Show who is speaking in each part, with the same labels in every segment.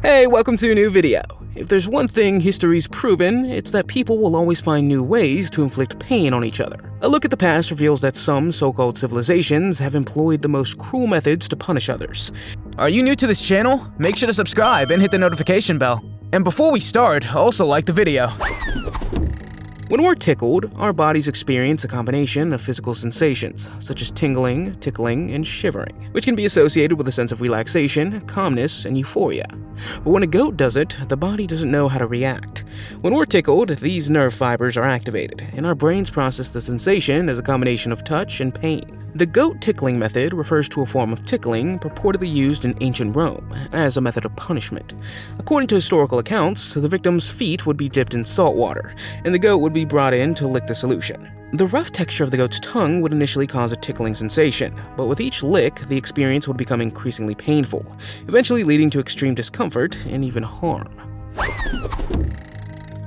Speaker 1: Hey, welcome to a new video. If there's one thing history's proven, it's that people will always find new ways to inflict pain on each other. A look at the past reveals that some so-called civilizations have employed the most cruel methods to punish others.
Speaker 2: Are you new to this channel? Make sure to subscribe and hit the notification bell. And before we start, also like the video.
Speaker 1: When we're tickled, our bodies experience a combination of physical sensations, such as tingling, tickling, and shivering, which can be associated with a sense of relaxation, calmness, and euphoria. But when a goat does it, the body doesn't know how to react. When we're tickled, these nerve fibers are activated, and our brains process the sensation as a combination of touch and pain. The goat tickling method refers to a form of tickling purportedly used in ancient Rome as a method of punishment. According to historical accounts, the victim's feet would be dipped in salt water, and the goat would be brought in to lick the solution. The rough texture of the goat's tongue would initially cause a tickling sensation, but with each lick, the experience would become increasingly painful, eventually leading to extreme discomfort and even harm.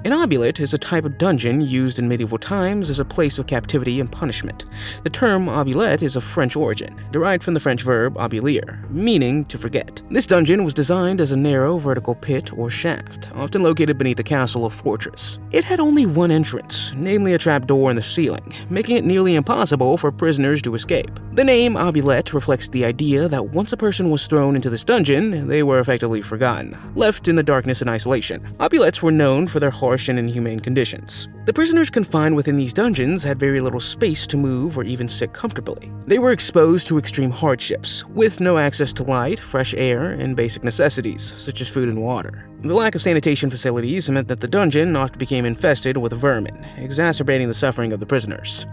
Speaker 1: An obulet is a type of dungeon used in medieval times as a place of captivity and punishment. The term obulet is of French origin, derived from the French verb obulir, meaning to forget. This dungeon was designed as a narrow vertical pit or shaft, often located beneath a castle or fortress. It had only one entrance, namely a trapdoor in the ceiling, making it nearly impossible for prisoners to escape. The name obulet reflects the idea that once a person was thrown into this dungeon, they were effectively forgotten, left in the darkness and isolation. Obulets were known for their harsh and inhumane conditions. The prisoners confined within these dungeons had very little space to move or even sit comfortably. They were exposed to extreme hardships, with no access to light, fresh air, and basic necessities, such as food and water. The lack of sanitation facilities meant that the dungeon often became infested with vermin, exacerbating the suffering of the prisoners.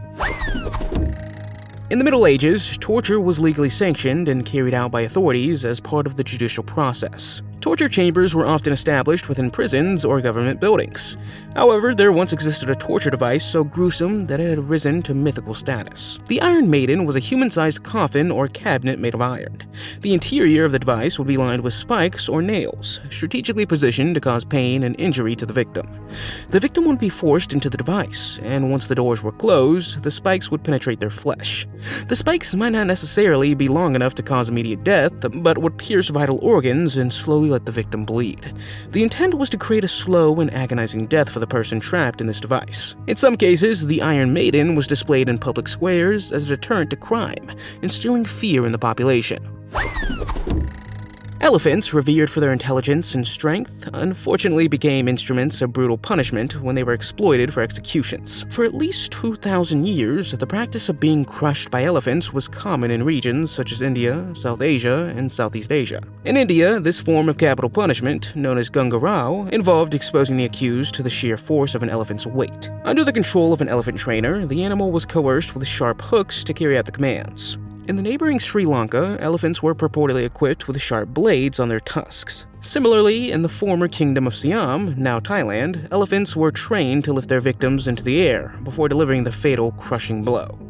Speaker 1: In the Middle Ages, torture was legally sanctioned and carried out by authorities as part of the judicial process. Torture chambers were often established within prisons or government buildings. However, there once existed a torture device so gruesome that it had risen to mythical status. The Iron Maiden was a human-sized coffin or cabinet made of iron. The interior of the device would be lined with spikes or nails, strategically positioned to cause pain and injury to the victim. The victim would be forced into the device, and once the doors were closed, the spikes would penetrate their flesh. The spikes might not necessarily be long enough to cause immediate death, but would pierce vital organs and slowly let the victim bleed. The intent was to create a slow and agonizing death for the person trapped in this device. In some cases, the Iron Maiden was displayed in public squares as a deterrent to crime, instilling fear in the population. Elephants, revered for their intelligence and strength, unfortunately became instruments of brutal punishment when they were exploited for executions. For at least 2,000 years, the practice of being crushed by elephants was common in regions such as India, South Asia, and Southeast Asia. In India, this form of capital punishment, known as Gunga Rao, involved exposing the accused to the sheer force of an elephant's weight. Under the control of an elephant trainer, the animal was coerced with sharp hooks to carry out the commands. In the neighboring Sri Lanka, elephants were purportedly equipped with sharp blades on their tusks. Similarly, in the former Kingdom of Siam, now Thailand, elephants were trained to lift their victims into the air before delivering the fatal, crushing blow.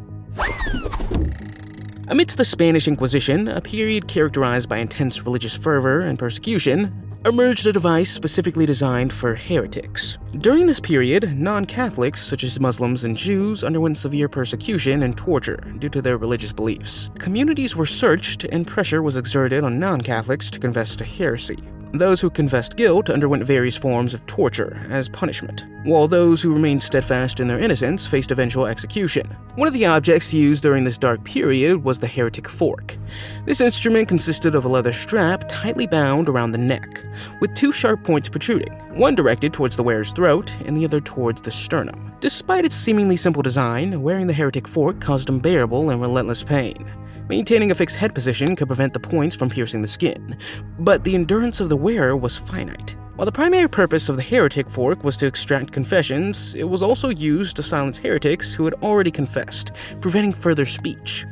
Speaker 1: Amidst the Spanish Inquisition, a period characterized by intense religious fervor and persecution, emerged a device specifically designed for heretics. During this period, non-Catholics, such as Muslims and Jews, underwent severe persecution and torture due to their religious beliefs. Communities were searched, and pressure was exerted on non-Catholics to confess to heresy. Those who confessed guilt underwent various forms of torture as punishment, while those who remained steadfast in their innocence faced eventual execution. One of the objects used during this dark period was the heretic fork. This instrument consisted of a leather strap tightly bound around the neck, with two sharp points protruding, one directed towards the wearer's throat and the other towards the sternum. Despite its seemingly simple design, wearing the heretic fork caused unbearable and relentless pain. Maintaining a fixed head position could prevent the points from piercing the skin, but the endurance of the wearer was finite. While the primary purpose of the heretic fork was to extract confessions, it was also used to silence heretics who had already confessed, preventing further speech.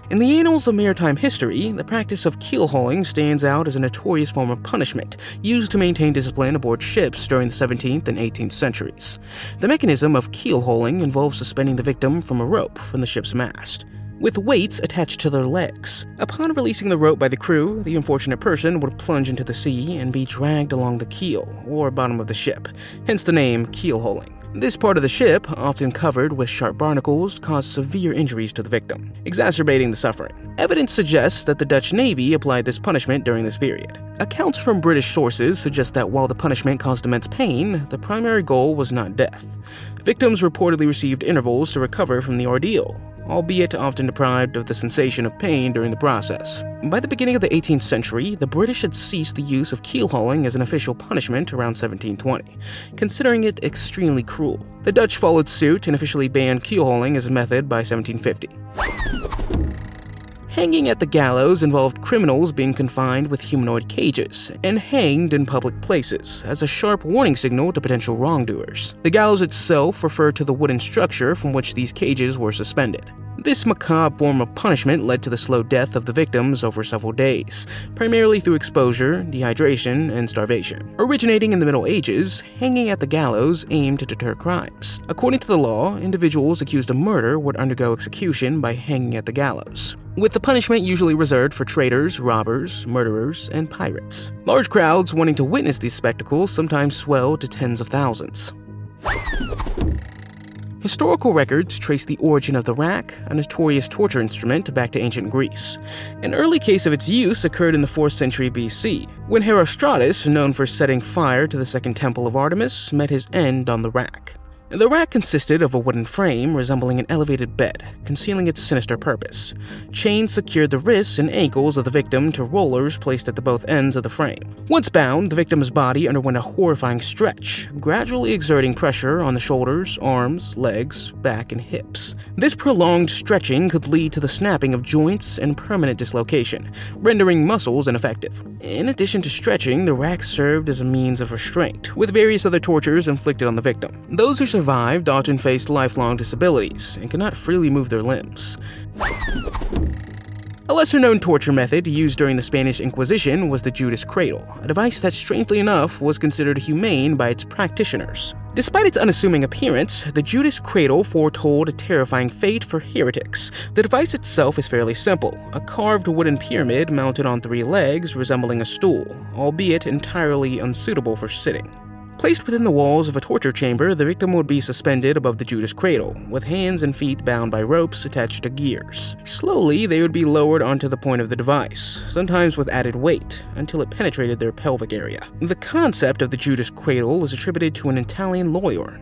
Speaker 1: In the annals of maritime history, the practice of keel-hauling stands out as a notorious form of punishment used to maintain discipline aboard ships during the 17th and 18th centuries. The mechanism of keel-hauling involves suspending the victim from a rope from the ship's mast, with weights attached to their legs. Upon releasing the rope by the crew, the unfortunate person would plunge into the sea and be dragged along the keel, or bottom of the ship, hence the name keel-hauling. This part of the ship, often covered with sharp barnacles, caused severe injuries to the victim, exacerbating the suffering. Evidence suggests that the Dutch Navy applied this punishment during this period. Accounts from British sources suggest that while the punishment caused immense pain, the primary goal was not death. Victims reportedly received intervals to recover from the ordeal, albeit often deprived of the sensation of pain during the process. By the beginning of the 18th century, the British had ceased the use of keel-hauling as an official punishment around 1720, considering it extremely cruel. The Dutch followed suit and officially banned keel-hauling as a method by 1750. Hanging at the gallows involved criminals being confined with humanoid cages and hanged in public places as a sharp warning signal to potential wrongdoers. The gallows itself referred to the wooden structure from which these cages were suspended. This macabre form of punishment led to the slow death of the victims over several days, primarily through exposure, dehydration, and starvation. Originating in the Middle Ages, hanging at the gallows aimed to deter crimes. According to the law, individuals accused of murder would undergo execution by hanging at the gallows, with the punishment usually reserved for traitors, robbers, murderers, and pirates. Large crowds wanting to witness these spectacles sometimes swelled to tens of thousands. Historical records trace the origin of the rack, a notorious torture instrument, back to ancient Greece. An early case of its use occurred in the 4th century BC, when Herostratus, known for setting fire to the Second Temple of Artemis, met his end on the rack. The rack consisted of a wooden frame resembling an elevated bed, concealing its sinister purpose. Chains secured the wrists and ankles of the victim to rollers placed at the both ends of the frame. Once bound, the victim's body underwent a horrifying stretch, gradually exerting pressure on the shoulders, arms, legs, back, and hips. This prolonged stretching could lead to the snapping of joints and permanent dislocation, rendering muscles ineffective. In addition to stretching, the rack served as a means of restraint, with various other tortures inflicted on the victim. Those who survived often faced lifelong disabilities and could not freely move their limbs. A lesser-known torture method used during the Spanish Inquisition was the Judas cradle, a device that, strangely enough, was considered humane by its practitioners. Despite its unassuming appearance, the Judas cradle foretold a terrifying fate for heretics. The device itself is fairly simple, a carved wooden pyramid mounted on 3 legs resembling a stool, albeit entirely unsuitable for sitting. Placed within the walls of a torture chamber, the victim would be suspended above the Judas cradle, with hands and feet bound by ropes attached to gears. Slowly, they would be lowered onto the point of the device, sometimes with added weight, until it penetrated their pelvic area. The concept of the Judas cradle is attributed to an Italian lawyer.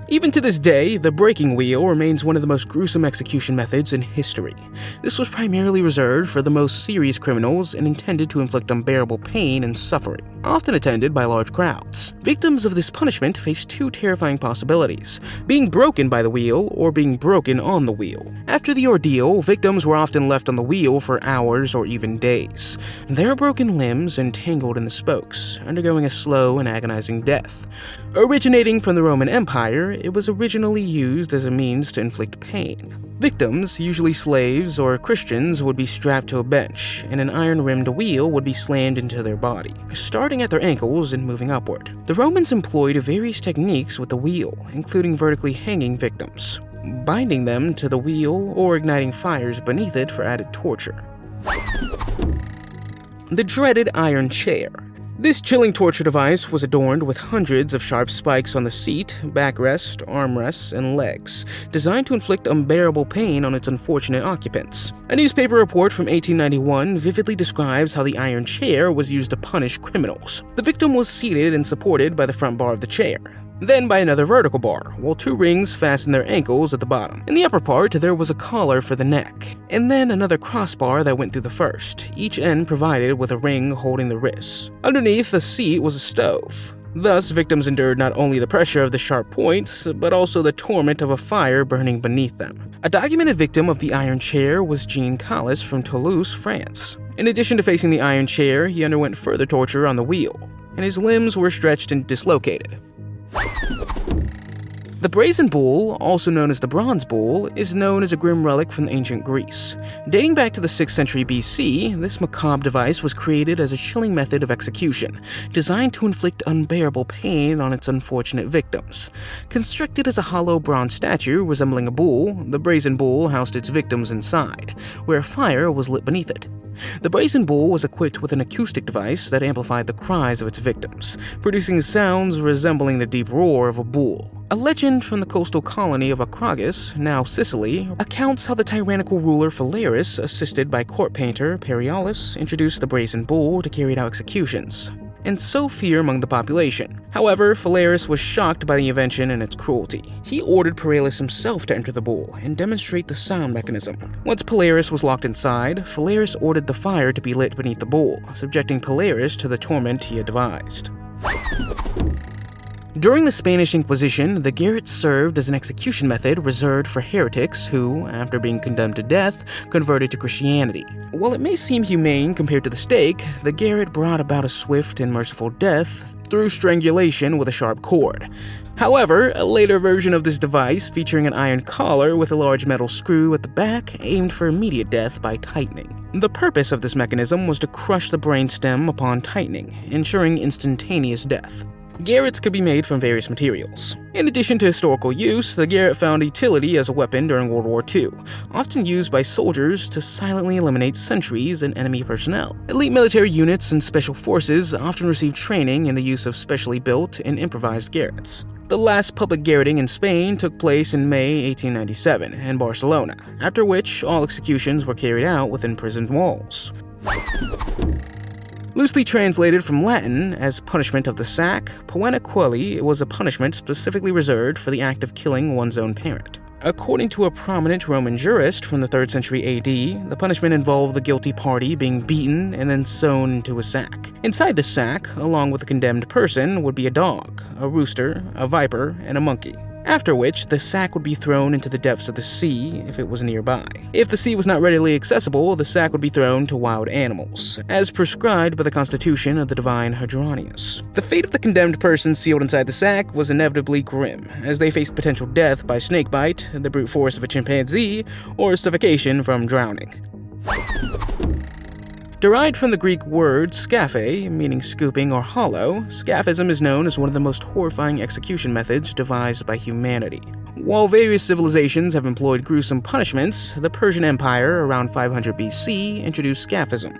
Speaker 1: Even to this day, the breaking wheel remains one of the most gruesome execution methods in history. This was primarily reserved for the most serious criminals and intended to inflict unbearable pain and suffering, often attended by large crowds. Victims of this punishment faced 2 terrifying possibilities: being broken by the wheel or being broken on the wheel. After the ordeal, victims were often left on the wheel for hours or even days, their broken limbs entangled in the spokes, undergoing a slow and agonizing death. Originating from the Roman Empire, it was originally used as a means to inflict pain. Victims, usually slaves or Christians, would be strapped to a bench, and an iron-rimmed wheel would be slammed into their body, starting at their ankles and moving upward. The Romans employed various techniques with the wheel, including vertically hanging victims, binding them to the wheel, or igniting fires beneath it for added torture. The dreaded iron chair. This chilling torture device was adorned with hundreds of sharp spikes on the seat, backrest, armrests, and legs, designed to inflict unbearable pain on its unfortunate occupants. A newspaper report from 1891 vividly describes how the iron chair was used to punish criminals. The victim was seated and supported by the front bar of the chair, then by another vertical bar, while 2 rings fastened their ankles at the bottom. In the upper part, there was a collar for the neck, and then another crossbar that went through the first, each end provided with a ring holding the wrists. Underneath the seat was a stove. Thus, victims endured not only the pressure of the sharp points, but also the torment of a fire burning beneath them. A documented victim of the iron chair was Jean Collis from Toulouse, France. In addition to facing the iron chair, he underwent further torture on the wheel, and his limbs were stretched and dislocated. The brazen bull, also known as the bronze bull, is known as a grim relic from ancient Greece. Dating back to the 6th century BC, this macabre device was created as a chilling method of execution, designed to inflict unbearable pain on its unfortunate victims. Constructed as a hollow bronze statue resembling a bull, the brazen bull housed its victims inside, where a fire was lit beneath it. The brazen bull was equipped with an acoustic device that amplified the cries of its victims, producing sounds resembling the deep roar of a bull. A legend from the coastal colony of Acragas, now Sicily, accounts how the tyrannical ruler Phalaris, assisted by court painter Periolus, introduced the brazen bull to carry out executions, and sow fear among the population. However, Phalaris was shocked by the invention and its cruelty. He ordered Periolus himself to enter the bull and demonstrate the sound mechanism. Once Phalaris was locked inside, Phalaris ordered the fire to be lit beneath the bull, subjecting Phalaris to the torment he had devised. During the Spanish Inquisition, the garrote served as an execution method reserved for heretics who, after being condemned to death, converted to Christianity. While it may seem humane compared to the stake, the garrote brought about a swift and merciful death through strangulation with a sharp cord. However, a later version of this device, featuring an iron collar with a large metal screw at the back, aimed for immediate death by tightening. The purpose of this mechanism was to crush the brainstem upon tightening, ensuring instantaneous death. Garrotes could be made from various materials. In addition to historical use, the garrote found utility as a weapon during World War II, often used by soldiers to silently eliminate sentries and enemy personnel. Elite military units and special forces often received training in the use of specially built and improvised garrotes. The last public garroting in Spain took place in May 1897 in Barcelona, after which all executions were carried out within prison walls. Loosely translated from Latin as punishment of the sack, poena quelli was a punishment specifically reserved for the act of killing one's own parent. According to a prominent Roman jurist from the 3rd century AD, the punishment involved the guilty party being beaten and then sewn into a sack. Inside the sack, along with the condemned person, would be a dog, a rooster, a viper, and a monkey. After which, the sack would be thrown into the depths of the sea if it was nearby. If the sea was not readily accessible, the sack would be thrown to wild animals, as prescribed by the constitution of the divine Hadrianus. The fate of the condemned person sealed inside the sack was inevitably grim, as they faced potential death by snakebite, the brute force of a chimpanzee, or suffocation from drowning. Derived from the Greek word scaphe, meaning scooping or hollow, scaphism is known as one of the most horrifying execution methods devised by humanity. While various civilizations have employed gruesome punishments, the Persian Empire around 500 BC introduced scaphism,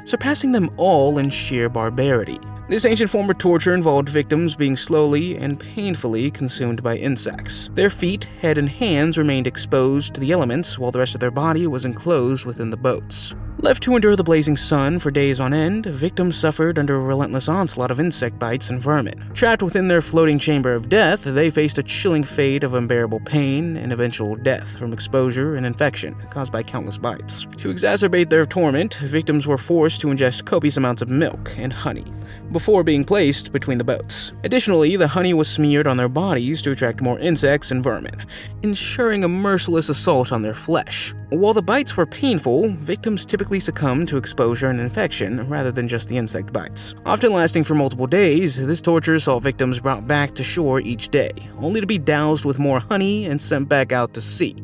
Speaker 1: surpassing them all in sheer barbarity. This ancient form of torture involved victims being slowly and painfully consumed by insects. Their feet, head, and hands remained exposed to the elements while the rest of their body was enclosed within the boats. Left to endure the blazing sun for days on end, victims suffered under a relentless onslaught of insect bites and vermin. Trapped within their floating chamber of death, they faced a chilling fate of unbearable pain and eventual death from exposure and infection caused by countless bites. To exacerbate their torment, victims were forced to ingest copious amounts of milk and honey before being placed between the boats. Additionally, the honey was smeared on their bodies to attract more insects and vermin, ensuring a merciless assault on their flesh. While the bites were painful, victims typically succumbed to exposure and infection rather than just the insect bites. Often lasting for multiple days, this torture saw victims brought back to shore each day, only to be doused with more honey and sent back out to sea.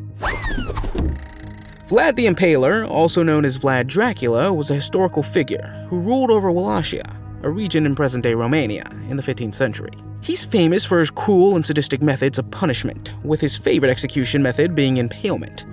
Speaker 1: Vlad the Impaler, also known as Vlad Dracula, was a historical figure who ruled over Wallachia, a region in present-day Romania, in the 15th century. He's famous for his cruel and sadistic methods of punishment, with his favorite execution method being impalement.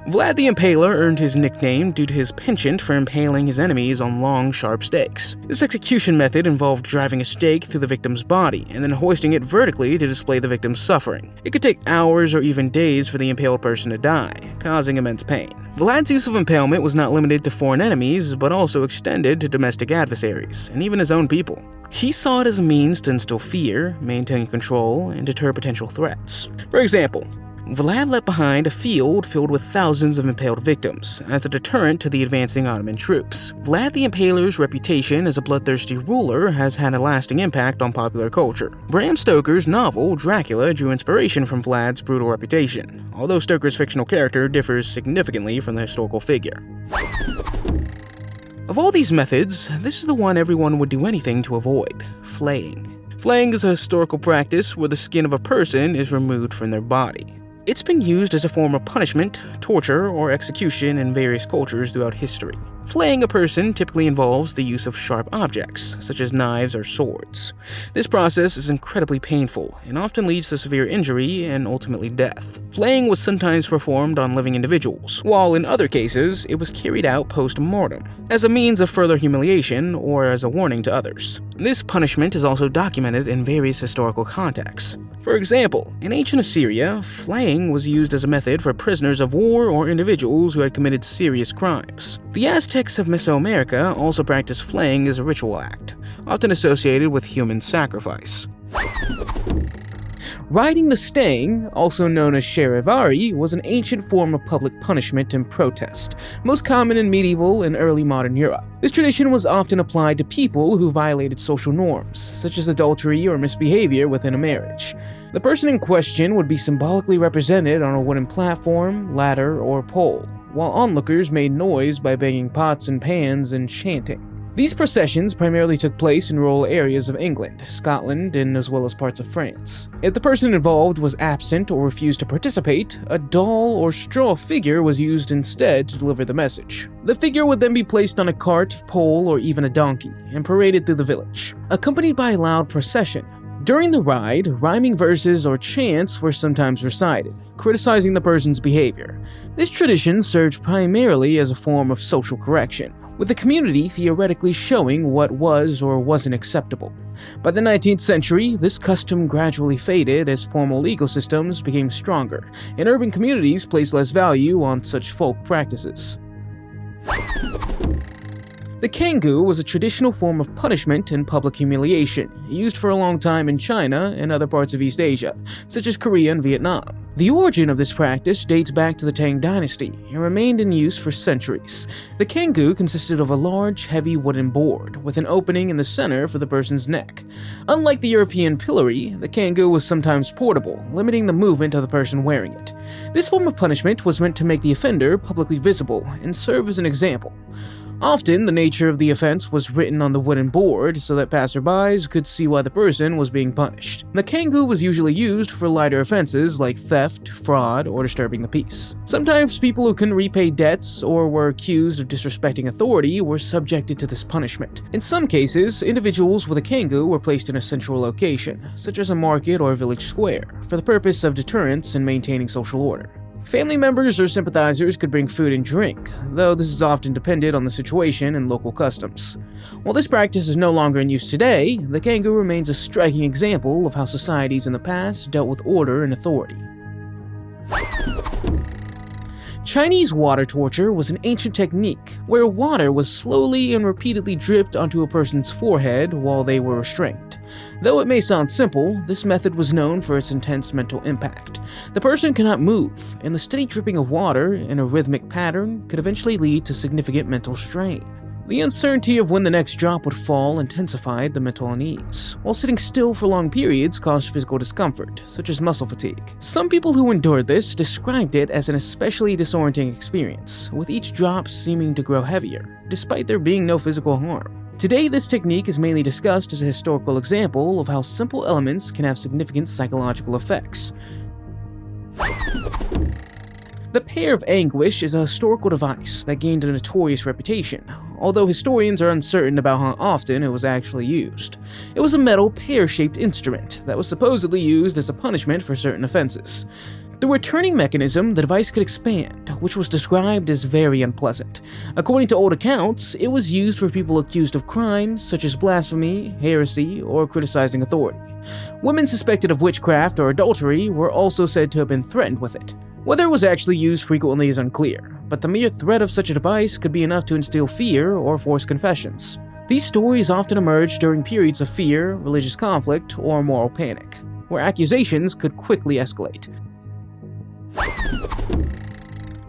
Speaker 1: Vlad the Impaler earned his nickname due to his penchant for impaling his enemies on long, sharp stakes. This execution method involved driving a stake through the victim's body and then hoisting it vertically to display the victim's suffering. It could take hours or even days for the impaled person to die, causing immense pain. Vlad's use of impalement was not limited to foreign enemies, but also extended to domestic adversaries, and even his own people. He saw it as a means to instill fear, maintain control, and deter potential threats. For example, Vlad left behind a field filled with thousands of impaled victims as a deterrent to the advancing Ottoman troops. Vlad the Impaler's reputation as a bloodthirsty ruler has had a lasting impact on popular culture. Bram Stoker's novel Dracula drew inspiration from Vlad's brutal reputation, although Stoker's fictional character differs significantly from the historical figure. Of all these methods, this is the one everyone would do anything to avoid: flaying. Flaying is a historical practice where the skin of a person is removed from their body. It's been used as a form of punishment, torture, or execution in various cultures throughout history. Flaying a person typically involves the use of sharp objects, such as knives or swords. This process is incredibly painful and often leads to severe injury and ultimately death. Flaying was sometimes performed on living individuals, while in other cases, it was carried out post-mortem, as a means of further humiliation or as a warning to others. This punishment is also documented in various historical contexts. For example, in ancient Assyria, flaying was used as a method for prisoners of war or individuals who had committed serious crimes. The Aztecs of Mesoamerica also practiced flaying as a ritual act, often associated with human sacrifice. Riding the stang, also known as charivari, was an ancient form of public punishment and protest, most common in medieval and early modern Europe. This tradition was often applied to people who violated social norms, such as adultery or misbehavior within a marriage. The person in question would be symbolically represented on a wooden platform, ladder, or pole, while onlookers made noise by banging pots and pans and chanting. These processions primarily took place in rural areas of England, Scotland, and as well as parts of France. If the person involved was absent or refused to participate, a doll or straw figure was used instead to deliver the message. The figure would then be placed on a cart, pole, or even a donkey, and paraded through the village, accompanied by a loud procession. During the ride, rhyming verses or chants were sometimes recited, criticizing the person's behavior. This tradition served primarily as a form of social correction, with the community theoretically showing what was or wasn't acceptable. By the 19th century, this custom gradually faded as formal legal systems became stronger, and urban communities placed less value on such folk practices. The cangu was a traditional form of punishment and public humiliation, used for a long time in China and other parts of East Asia, such as Korea and Vietnam. The origin of this practice dates back to the Tang Dynasty and remained in use for centuries. The cangu consisted of a large, heavy wooden board with an opening in the center for the person's neck. Unlike the European pillory, the cangu was sometimes portable, limiting the movement of the person wearing it. This form of punishment was meant to make the offender publicly visible and serve as an example. Often, the nature of the offense was written on the wooden board so that passerbys could see why the person was being punished. The cangu was usually used for lighter offenses like theft, fraud, or disturbing the peace. Sometimes people who couldn't repay debts or were accused of disrespecting authority were subjected to this punishment. In some cases, individuals with a cangu were placed in a central location, such as a market or village square, for the purpose of deterrence and maintaining social order. Family members or sympathizers could bring food and drink, though this is often dependent on the situation and local customs. While this practice is no longer in use today, the cangu remains a striking example of how societies in the past dealt with order and authority. Chinese water torture was an ancient technique where water was slowly and repeatedly dripped onto a person's forehead while they were restrained. Though it may sound simple, this method was known for its intense mental impact. The person cannot move, and the steady dripping of water in a rhythmic pattern could eventually lead to significant mental strain. The uncertainty of when the next drop would fall intensified the mental unease, while sitting still for long periods caused physical discomfort, such as muscle fatigue. Some people who endured this described it as an especially disorienting experience, with each drop seeming to grow heavier, despite there being no physical harm. Today, this technique is mainly discussed as a historical example of how simple elements can have significant psychological effects. The pear of anguish is a historical device that gained a notorious reputation, although historians are uncertain about how often it was actually used. It was a metal pear-shaped instrument that was supposedly used as a punishment for certain offenses. Through a turning mechanism, the device could expand, which was described as very unpleasant. According to old accounts, it was used for people accused of crimes such as blasphemy, heresy, or criticizing authority. Women suspected of witchcraft or adultery were also said to have been threatened with it. Whether it was actually used frequently is unclear, but the mere threat of such a device could be enough to instill fear or force confessions. These stories often emerged during periods of fear, religious conflict, or moral panic, where accusations could quickly escalate.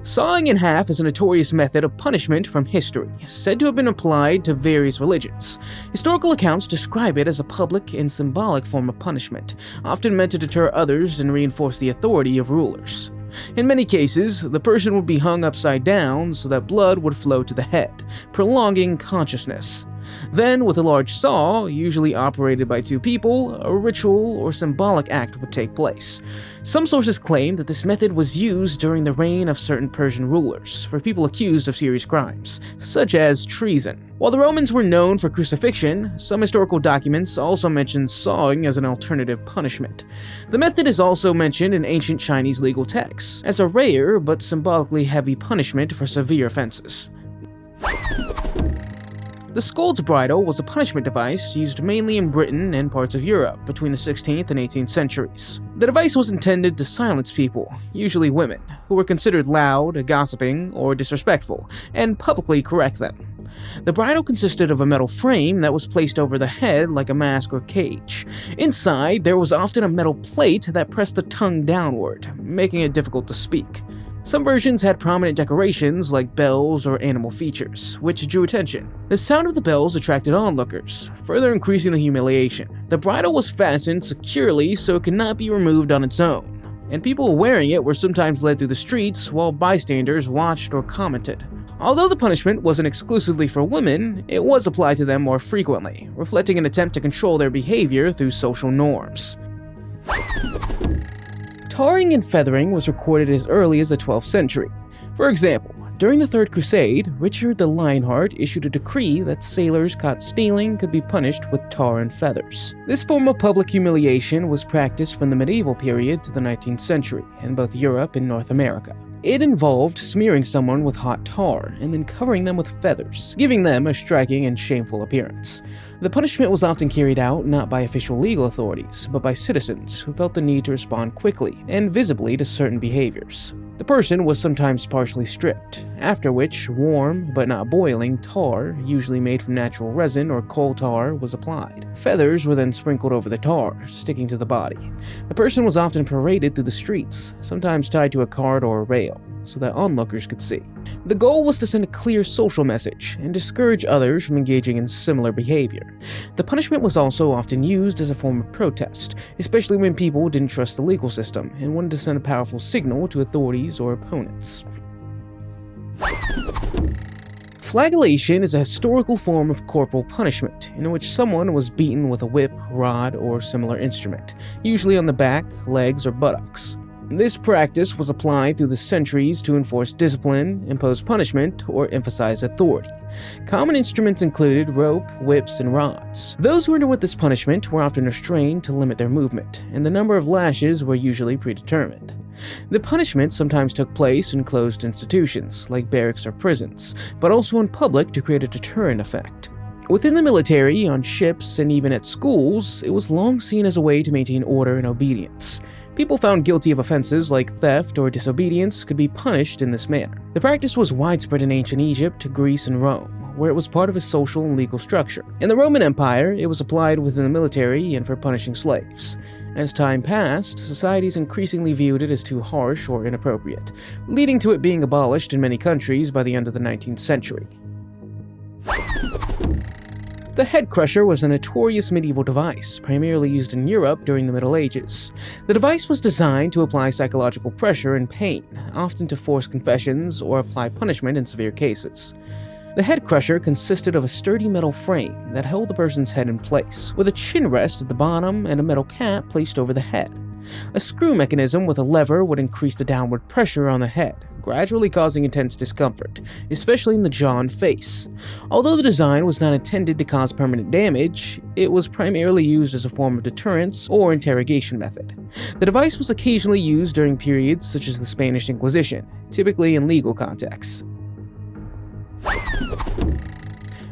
Speaker 1: Sawing in half is a notorious method of punishment from history, said to have been applied to various religions. Historical accounts describe it as a public and symbolic form of punishment, often meant to deter others and reinforce the authority of rulers. In many cases, the person would be hung upside down so that blood would flow to the head, prolonging consciousness. Then, with a large saw, usually operated by two people, a ritual or symbolic act would take place. Some sources claim that this method was used during the reign of certain Persian rulers for people accused of serious crimes, such as treason. While the Romans were known for crucifixion, some historical documents also mention sawing as an alternative punishment. The method is also mentioned in ancient Chinese legal texts as a rare but symbolically heavy punishment for severe offenses. The scold's bridle was a punishment device used mainly in Britain and parts of Europe between the 16th and 18th centuries. The device was intended to silence people, usually women, who were considered loud, gossiping, or disrespectful, and publicly correct them. The bridle consisted of a metal frame that was placed over the head like a mask or cage. Inside, there was often a metal plate that pressed the tongue downward, making it difficult to speak. Some versions had prominent decorations like bells or animal features, which drew attention. The sound of the bells attracted onlookers, further increasing the humiliation. The bridle was fastened securely so it could not be removed on its own, and people wearing it were sometimes led through the streets while bystanders watched or commented. Although the punishment wasn't exclusively for women, it was applied to them more frequently, reflecting an attempt to control their behavior through social norms. Tarring and feathering was recorded as early as the 12th century. For example, during the Third Crusade, Richard the Lionheart issued a decree that sailors caught stealing could be punished with tar and feathers. This form of public humiliation was practiced from the medieval period to the 19th century in both Europe and North America. It involved smearing someone with hot tar and then covering them with feathers, giving them a striking and shameful appearance. The punishment was often carried out not by official legal authorities, but by citizens who felt the need to respond quickly and visibly to certain behaviors. The person was sometimes partially stripped, after which warm, but not boiling, tar, usually made from natural resin or coal tar, was applied. Feathers were then sprinkled over the tar, sticking to the body. The person was often paraded through the streets, sometimes tied to a cart or a rail, so that onlookers could see. The goal was to send a clear social message and discourage others from engaging in similar behavior. The punishment was also often used as a form of protest, especially when people didn't trust the legal system and wanted to send a powerful signal to authorities or opponents. Flagellation is a historical form of corporal punishment in which someone was beaten with a whip, rod, or similar instrument, usually on the back, legs, or buttocks. This practice was applied through the centuries to enforce discipline, impose punishment, or emphasize authority. Common instruments included rope, whips, and rods. Those who underwent this punishment were often restrained to limit their movement, and the number of lashes were usually predetermined. The punishment sometimes took place in closed institutions, like barracks or prisons, but also in public to create a deterrent effect. Within the military, on ships, and even at schools, it was long seen as a way to maintain order and obedience. People found guilty of offenses like theft or disobedience could be punished in this manner. The practice was widespread in ancient Egypt, Greece, and Rome, where it was part of a social and legal structure. In the Roman Empire, it was applied within the military and for punishing slaves. As time passed, societies increasingly viewed it as too harsh or inappropriate, leading to it being abolished in many countries by the end of the 19th century. The head crusher was a notorious medieval device, primarily used in Europe during the Middle Ages. The device was designed to apply psychological pressure and pain, often to force confessions or apply punishment in severe cases. The head crusher consisted of a sturdy metal frame that held the person's head in place, with a chin rest at the bottom and a metal cap placed over the head. A screw mechanism with a lever would increase the downward pressure on the head, gradually causing intense discomfort, especially in the jaw and face. Although the design was not intended to cause permanent damage, it was primarily used as a form of deterrence or interrogation method. The device was occasionally used during periods such as the Spanish Inquisition, typically in legal contexts.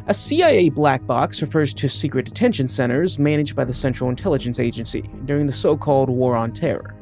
Speaker 1: A CIA black box refers to secret detention centers managed by the Central Intelligence Agency during the so-called War on Terror.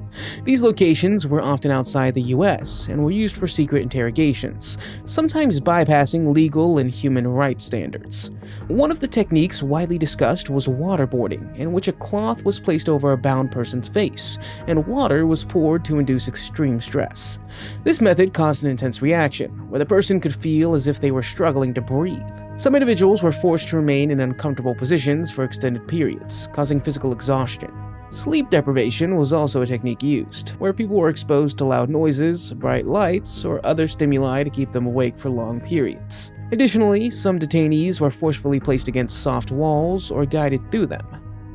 Speaker 1: These locations were often outside the US and were used for secret interrogations, sometimes bypassing legal and human rights standards. One of the techniques widely discussed was waterboarding, in which a cloth was placed over a bound person's face, and water was poured to induce extreme stress. This method caused an intense reaction, where the person could feel as if they were struggling to breathe. Some individuals were forced to remain in uncomfortable positions for extended periods, causing physical exhaustion. Sleep deprivation was also a technique used, where people were exposed to loud noises, bright lights, or other stimuli to keep them awake for long periods. Additionally, some detainees were forcefully placed against soft walls or guided through them,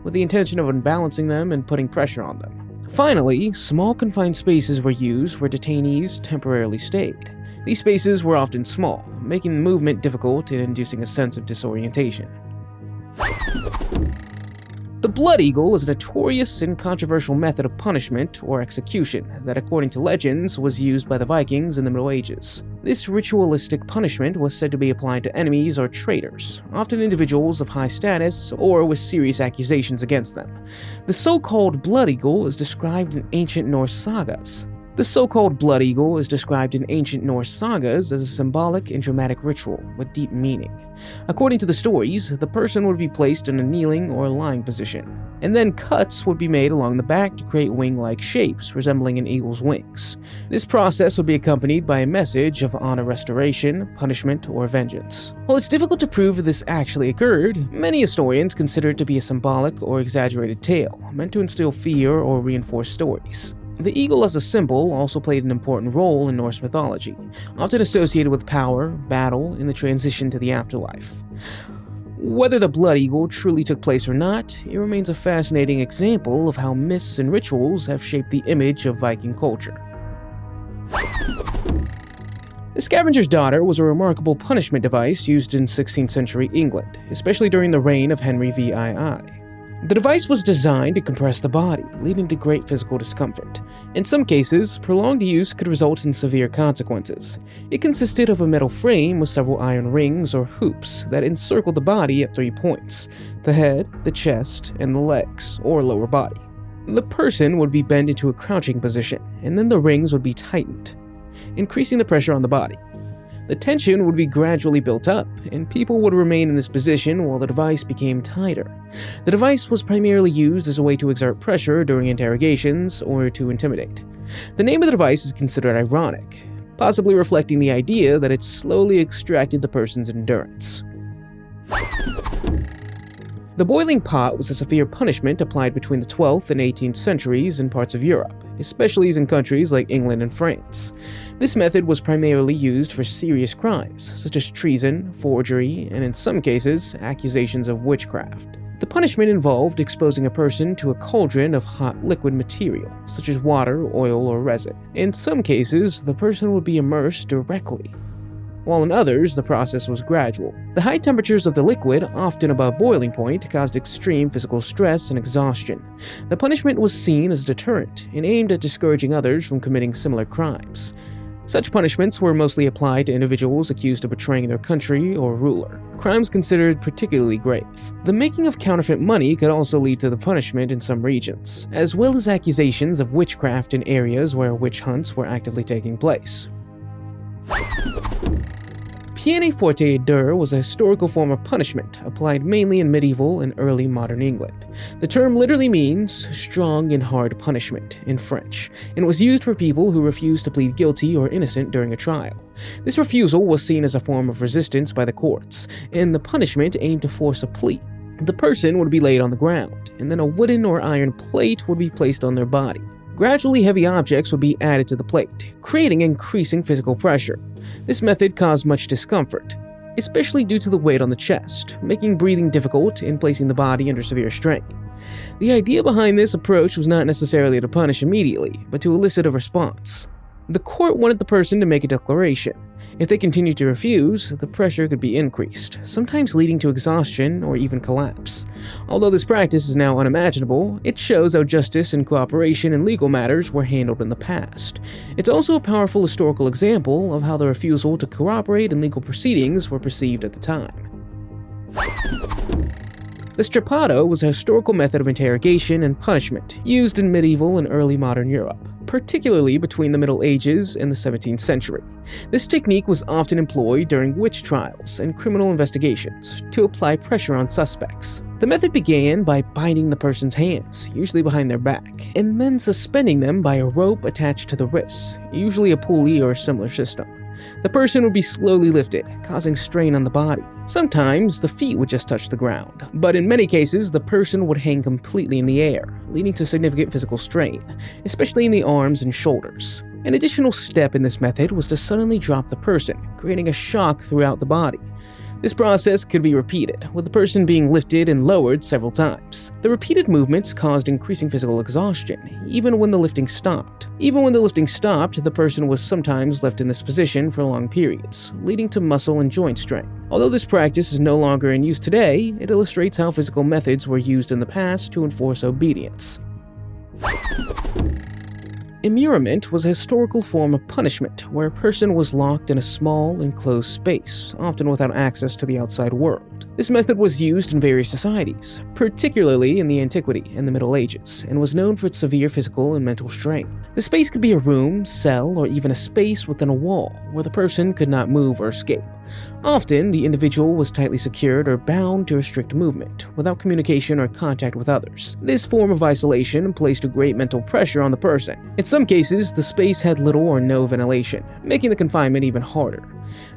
Speaker 1: with the intention of unbalancing them and putting pressure on them. Finally, small confined spaces were used where detainees temporarily stayed. These spaces were often small, making movement difficult and inducing a sense of disorientation. The blood eagle is a notorious and controversial method of punishment or execution that, according to legends, was used by the Vikings in the Middle Ages. This ritualistic punishment was said to be applied to enemies or traitors, often individuals of high status or with serious accusations against them. The so-called blood eagle is described in ancient Norse sagas. The so-called blood eagle is described in ancient Norse sagas as a symbolic and dramatic ritual with deep meaning. According to the stories, the person would be placed in a kneeling or lying position, and then cuts would be made along the back to create wing-like shapes resembling an eagle's wings. This process would be accompanied by a message of honor restoration, punishment, or vengeance. While it's difficult to prove that this actually occurred, many historians consider it to be a symbolic or exaggerated tale, meant to instill fear or reinforce stories. The eagle as a symbol also played an important role in Norse mythology, often associated with power, battle, and the transition to the afterlife. Whether the blood eagle truly took place or not, it remains a fascinating example of how myths and rituals have shaped the image of Viking culture. The scavenger's daughter was a remarkable punishment device used in 16th century England, especially during the reign of Henry VII. The device was designed to compress the body, leading to great physical discomfort. In some cases, prolonged use could result in severe consequences. It consisted of a metal frame with several iron rings or hoops that encircled the body at 3 points: the head, the chest, and the legs, or lower body. The person would be bent into a crouching position, and then the rings would be tightened, increasing the pressure on the body. The tension would be gradually built up, and people would remain in this position while the device became tighter. The device was primarily used as a way to exert pressure during interrogations or to intimidate. The name of the device is considered ironic, possibly reflecting the idea that it slowly extracted the person's endurance. The boiling pot was a severe punishment applied between the 12th and 18th centuries in parts of Europe, especially in countries like England and France. This method was primarily used for serious crimes, such as treason, forgery, and in some cases, accusations of witchcraft. The punishment involved exposing a person to a cauldron of hot liquid material, such as water, oil, or resin. In some cases, the person would be immersed directly, while in others, the process was gradual. The high temperatures of the liquid, often above boiling point, caused extreme physical stress and exhaustion. The punishment was seen as a deterrent and aimed at discouraging others from committing similar crimes. Such punishments were mostly applied to individuals accused of betraying their country or ruler, crimes considered particularly grave. The making of counterfeit money could also lead to the punishment in some regions, as well as accusations of witchcraft in areas where witch hunts were actively taking place. Peine forte dur was a historical form of punishment applied mainly in medieval and early modern England. The term literally means strong and hard punishment in French, and was used for people who refused to plead guilty or innocent during a trial. This refusal was seen as a form of resistance by the courts, and the punishment aimed to force a plea. The person would be laid on the ground, and then a wooden or iron plate would be placed on their body. Gradually, heavy objects would be added to the plate, creating increasing physical pressure. This method caused much discomfort, especially due to the weight on the chest, making breathing difficult and placing the body under severe strain. The idea behind this approach was not necessarily to punish immediately, but to elicit a response. The court wanted the person to make a declaration. If they continued to refuse, the pressure could be increased, sometimes leading to exhaustion or even collapse. Although this practice is now unimaginable, it shows how justice and cooperation in legal matters were handled in the past. It's also a powerful historical example of how the refusal to cooperate in legal proceedings were perceived at the time. The strappado was a historical method of interrogation and punishment used in medieval and early modern Europe, particularly between the Middle Ages and the 17th century. This technique was often employed during witch trials and criminal investigations to apply pressure on suspects. The method began by binding the person's hands, usually behind their back, and then suspending them by a rope attached to the wrists, usually a pulley or similar system. The person would be slowly lifted, causing strain on the body. Sometimes the feet would just touch the ground, but in many cases the person would hang completely in the air, leading to significant physical strain, especially in the arms and shoulders. An additional step in this method was to suddenly drop the person, creating a shock throughout the body. This process could be repeated, with the person being lifted and lowered several times. The repeated movements caused increasing physical exhaustion, even when the lifting stopped. The person was sometimes left in this position for long periods, leading to muscle and joint strain. Although this practice is no longer in use today, it illustrates how physical methods were used in the past to enforce obedience. Immurement was a historical form of punishment where a person was locked in a small, enclosed space, often without access to the outside world. This method was used in various societies, particularly in the Antiquity and the Middle Ages, and was known for its severe physical and mental strain. The space could be a room, cell, or even a space within a wall where the person could not move or escape. Often, the individual was tightly secured or bound to restrict movement, without communication or contact with others. This form of isolation placed a great mental pressure on the person. In some cases, the space had little or no ventilation, making the confinement even harder.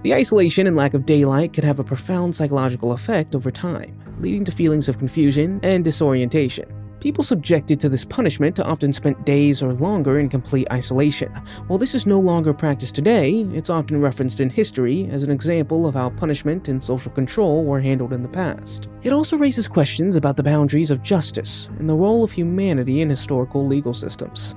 Speaker 1: The isolation and lack of daylight could have a profound psychological effect over time, leading to feelings of confusion and disorientation. People subjected to this punishment often spent days or longer in complete isolation. While this is no longer practiced today, it's often referenced in history as an example of how punishment and social control were handled in the past. It also raises questions about the boundaries of justice and the role of humanity in historical legal systems.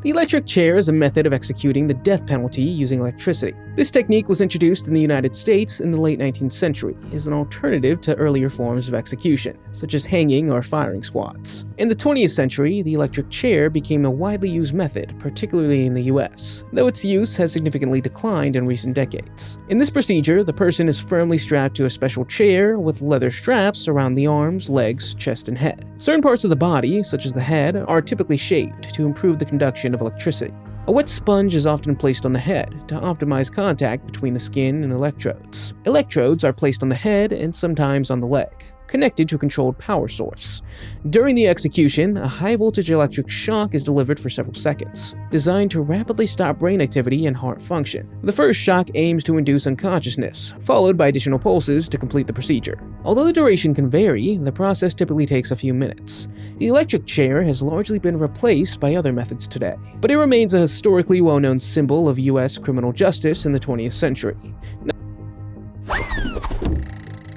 Speaker 1: The electric chair is a method of executing the death penalty using electricity. This technique was introduced in the United States in the late 19th century as an alternative to earlier forms of execution, such as hanging or firing squads. In the 20th century, the electric chair became a widely used method, particularly in the US, though its use has significantly declined in recent decades. In this procedure, the person is firmly strapped to a special chair with leather straps around the arms, legs, chest, and head. Certain parts of the body, such as the head, are typically shaved to improve the conduction of electricity. A wet sponge is often placed on the head to optimize contact between the skin and electrodes. Electrodes are placed on the head and sometimes on the leg, connected to a controlled power source. During the execution, a high-voltage electric shock is delivered for several seconds, designed to rapidly stop brain activity and heart function. The first shock aims to induce unconsciousness, followed by additional pulses to complete the procedure. Although the duration can vary, the process typically takes a few minutes. The electric chair has largely been replaced by other methods today, but it remains a historically well-known symbol of US criminal justice in the 20th century.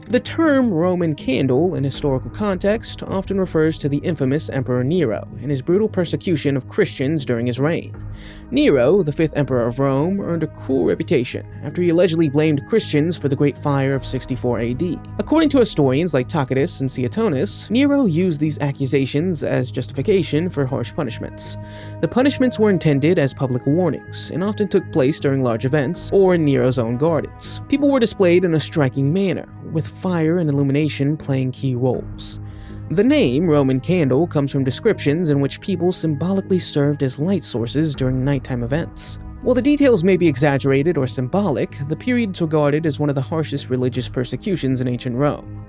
Speaker 1: The term Roman candle in historical context often refers to the infamous Emperor Nero and his brutal persecution of Christians during his reign. Nero, the fifth emperor of Rome, earned a cruel reputation after he allegedly blamed Christians for the Great Fire of 64 AD. According to historians like Tacitus and Suetonius, Nero used these accusations as justification for harsh punishments. The punishments were intended as public warnings and often took place during large events or in Nero's own gardens. People were displayed in a striking manner, with fire and illumination playing key roles. The name Roman candle comes from descriptions in which people symbolically served as light sources during nighttime events. While the details may be exaggerated or symbolic, the period is regarded as one of the harshest religious persecutions in ancient Rome.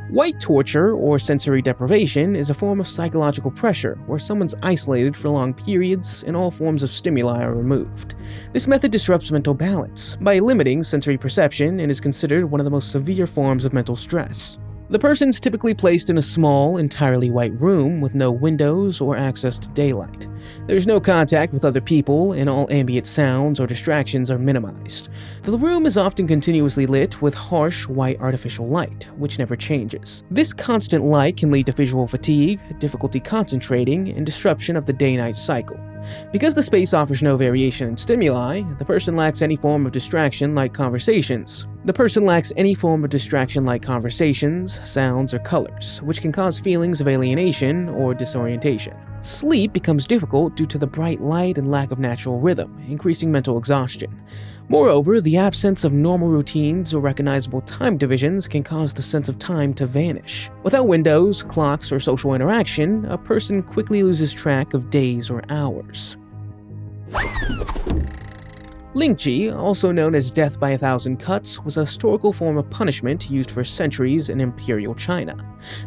Speaker 1: White torture, or sensory deprivation, is a form of psychological pressure where someone's isolated for long periods and all forms of stimuli are removed. This method disrupts mental balance by limiting sensory perception and is considered one of the most severe forms of mental stress. The person's typically placed in a small, entirely white room with no windows or access to daylight. There's no contact with other people, and all ambient sounds or distractions are minimized. The room is often continuously lit with harsh, white artificial light, which never changes. This constant light can lead to visual fatigue, difficulty concentrating, and disruption of the day-night cycle. Because the space offers no variation in stimuli, the person lacks any form of distraction like conversations. Sounds, or colors, which can cause feelings of alienation or disorientation. Sleep becomes difficult due to the bright light and lack of natural rhythm, increasing mental exhaustion. Moreover, the absence of normal routines or recognizable time divisions can cause the sense of time to vanish. Without windows, clocks, or social interaction, a person quickly loses track of days or hours. Lynching, also known as death by 1,000 cuts, was a historical form of punishment used for centuries in imperial China.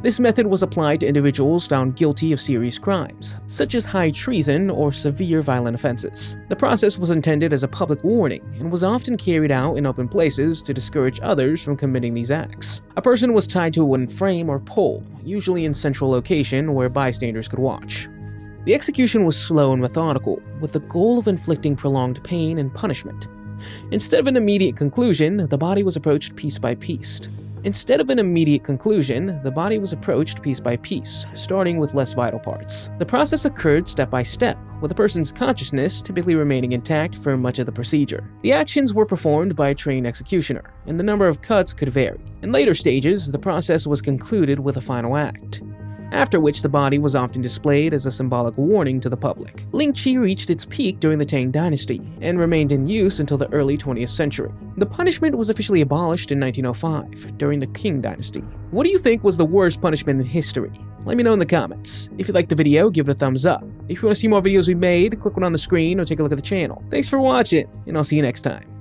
Speaker 1: This method was applied to individuals found guilty of serious crimes, such as high treason or severe violent offenses. The process was intended as a public warning and was often carried out in open places to discourage others from committing these acts. A person was tied to a wooden frame or pole, usually in a central location where bystanders could watch. The execution was slow and methodical, with the goal of inflicting prolonged pain and punishment. Instead of an immediate conclusion, the body was approached piece by piece, starting with less vital parts. The process occurred step by step, with the person's consciousness typically remaining intact for much of the procedure. The actions were performed by a trained executioner, and the number of cuts could vary. In later stages, the process was concluded with a final act. after which the body was often displayed as a symbolic warning to the public. Lynching reached its peak during the Tang Dynasty and remained in use until the early 20th century. The punishment was officially abolished in 1905 during the Qing Dynasty. What do you think was the worst punishment in history? Let me know in the comments. If you liked the video, give it a thumbs up. If you want to see more videos we made, click one on the screen or take a look at the channel. Thanks for watching, and I'll see you next time.